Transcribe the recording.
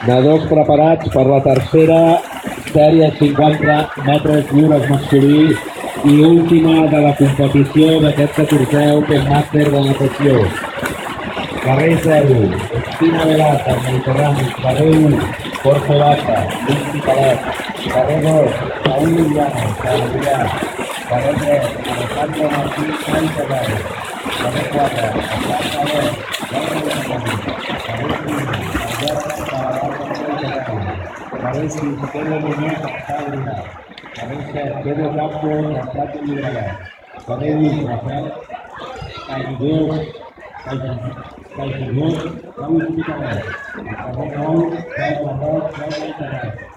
Nedadors preparats per la tercera sèrie 50 metres lliures masculí i última de la competició d'aquest 14è Open Master de natació. Carrer 0, Espina Velata, Mediterrani. Carrer 1, Jorge Vaca, Lluís Picalet. Carrer 2, Saúl Llano, Sarrià. Carrer 3, Alejandro Martí, Mai Cabal. Carrer 4, Atlanta Alert, Jorge Llano. Carrer 5, Alberto Caballo, Carrer 6, Pedro Muñoz, Fábrica. Carrer 7, Pedro Campos, Rafael Llobregat. Carrer 8, Rafael Caigudos, Caigudos, Raúl Picalet. Carrer 9, Pau Barroc, Pau Picalet.